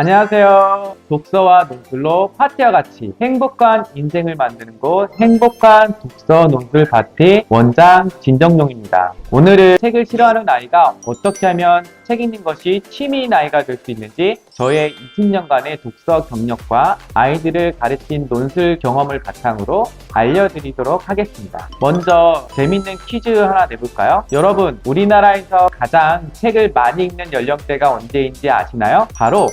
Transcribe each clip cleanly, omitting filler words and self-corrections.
안녕하세요. 독서와 논술로 파티와 같이 행복한 인생을 만드는 곳 행복한 독서 논술 파티 원장 진정용입니다. 오늘은 책을 싫어하는 아이가 어떻게 하면 책 읽는 것이 취미인 아이가 될 수 있는지 저의 20년간의 독서 경력과 아이들을 가르친 논술 경험을 바탕으로 알려드리도록 하겠습니다. 먼저 재밌는 퀴즈 하나 내볼까요? 여러분, 우리나라에서 가장 책을 많이 읽는 연령대가 언제인지 아시나요? 바로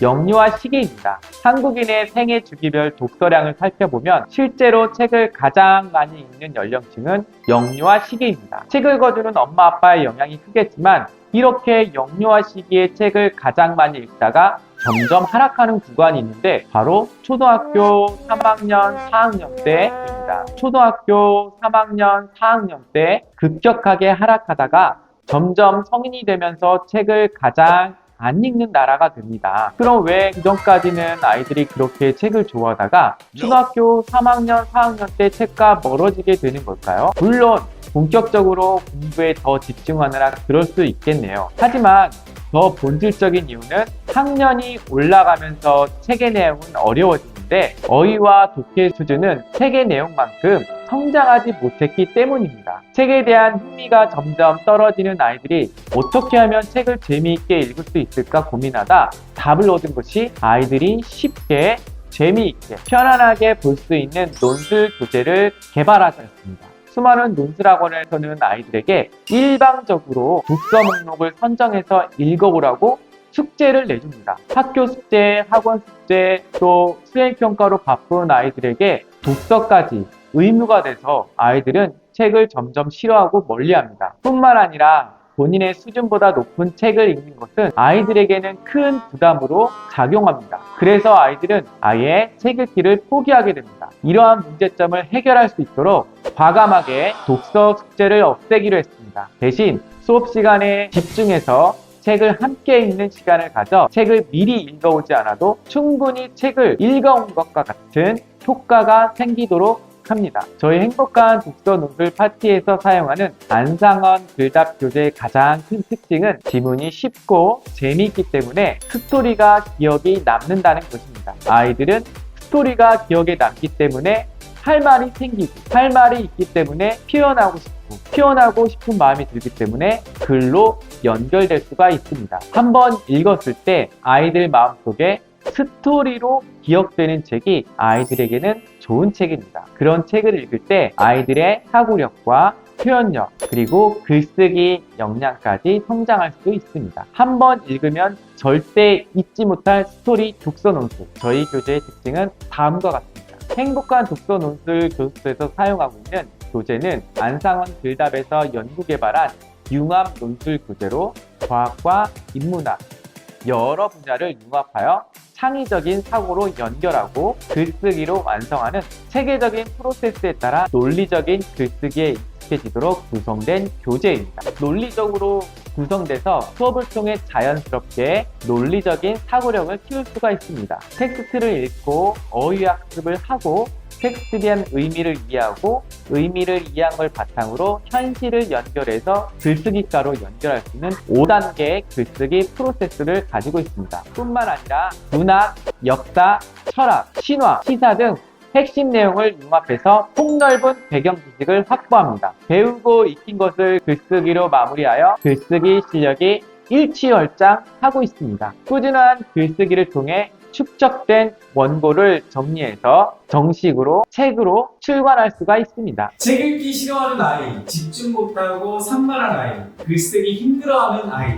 영유아 시기입니다. 한국인의 생애 주기별 독서량을 살펴보면 실제로 책을 가장 많이 읽는 연령층은 영유아 시기입니다. 책을 읽어주는 엄마 아빠의 영향이 크겠지만 이렇게 영유아 시기에 책을 가장 많이 읽다가 점점 하락하는 구간이 있는데 바로 초등학교 3학년, 4학년 때입니다. 초등학교 3학년, 4학년 때 급격하게 하락하다가 점점 성인이 되면서 책을 가장 안 읽는 나라가 됩니다. 그럼 왜 그전까지는 아이들이 그렇게 책을 좋아하다가 초등학교 3학년, 4학년 때 책과 멀어지게 되는 걸까요? 물론 본격적으로 공부에 더 집중하느라 그럴 수 있겠네요. 하지만 더 본질적인 이유는 학년이 올라가면서 책의 내용은 어려워지는데 어휘와 독해 수준은 책의 내용만큼 성장하지 못했기 때문입니다. 책에 대한 흥미가 점점 떨어지는 아이들이 어떻게 하면 책을 재미있게 읽을 수 있을까 고민하다 답을 얻은 것이 아이들이 쉽게 재미있게 편안하게 볼 수 있는 논술 교재를 개발하셨습니다. 수많은 논술학원에서는 아이들에게 일방적으로 독서 목록을 선정해서 읽어보라고 숙제를 내줍니다. 학교 숙제, 학원 숙제, 또 수행평가로 바쁜 아이들에게 독서까지 의무가 돼서 아이들은 책을 점점 싫어하고 멀리합니다. 뿐만 아니라 본인의 수준보다 높은 책을 읽는 것은 아이들에게는 큰 부담으로 작용합니다. 그래서 아이들은 아예 책 읽기를 포기하게 됩니다. 이러한 문제점을 해결할 수 있도록 과감하게 독서 숙제를 없애기로 했습니다. 대신 수업 시간에 집중해서 책을 함께 읽는 시간을 가져 책을 미리 읽어오지 않아도 충분히 책을 읽어온 것과 같은 효과가 생기도록 합니다. 저희 행복한 독서 논술 파티에서 사용하는 안상원 글답 교재의 가장 큰 특징은 지문이 쉽고 재미있기 때문에 스토리가 기억이 남는다는 것입니다. 아이들은 스토리가 기억에 남기 때문에 할 말이 생기고 할 말이 있기 때문에 표현하고 싶은 마음이 들기 때문에 글로 연결될 수가 있습니다. 한번 읽었을 때 아이들 마음속에 스토리로 기억되는 책이 아이들에게는 좋은 책입니다. 그런 책을 읽을 때 아이들의 사고력과 표현력 그리고 글쓰기 역량까지 성장할 수 있습니다. 한번 읽으면 절대 잊지 못할 스토리 독서 논술. 저희 교재의 특징은 다음과 같습니다. 행복한 독서 논술 교습소에서 사용하고 있는 교재는 안상원 글답에서 연구 개발한 융합 논술 교재로 과학과 인문학 여러 분야를 융합하여 창의적인 사고로 연결하고 글쓰기로 완성하는 체계적인 프로세스에 따라 논리적인 글쓰기에 익숙해지도록 구성된 교재입니다. 논리적으로 구성돼서 수업을 통해 자연스럽게 논리적인 사고력을 키울 수가 있습니다. 텍스트를 읽고 어휘 학습을 하고 텍스트에 대한 의미를 이해하고 의미를 이해한 걸 바탕으로 현실을 연결해서 글쓰기가로 연결할 수 있는 5단계의 글쓰기 프로세스를 가지고 있습니다. 뿐만 아니라 문학, 역사, 철학, 신화, 시사 등 핵심 내용을 융합해서 폭넓은 배경 지식을 확보합니다. 배우고 익힌 것을 글쓰기로 마무리하여 글쓰기 실력이 일취월장하고 있습니다. 꾸준한 글쓰기를 통해 축적된 원고를 정리해서 정식으로 책으로 출간할 수가 있습니다. 책 읽기 싫어하는 아이, 집중 못하고 산만한 아이, 글쓰기 힘들어하는 아이,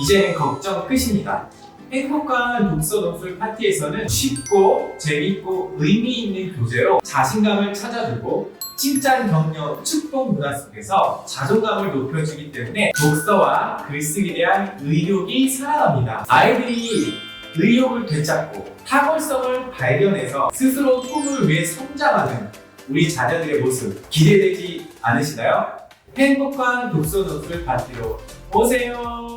이제는 걱정 끝입니다. 행복한 독서 논술 파티에서는 쉽고 재밌고 의미 있는 교재로 자신감을 찾아주고 칭찬, 격려, 축복 문화 속에서 자존감을 높여주기 때문에 독서와 글쓰기에 대한 의욕이 살아납니다. 아이들이 의욕을 되찾고 탁월성을 발견해서 스스로 꿈을 위해 성장하는 우리 자녀들의 모습 기대되지 않으시나요? 행복한 독서 논술 파티로 오세요.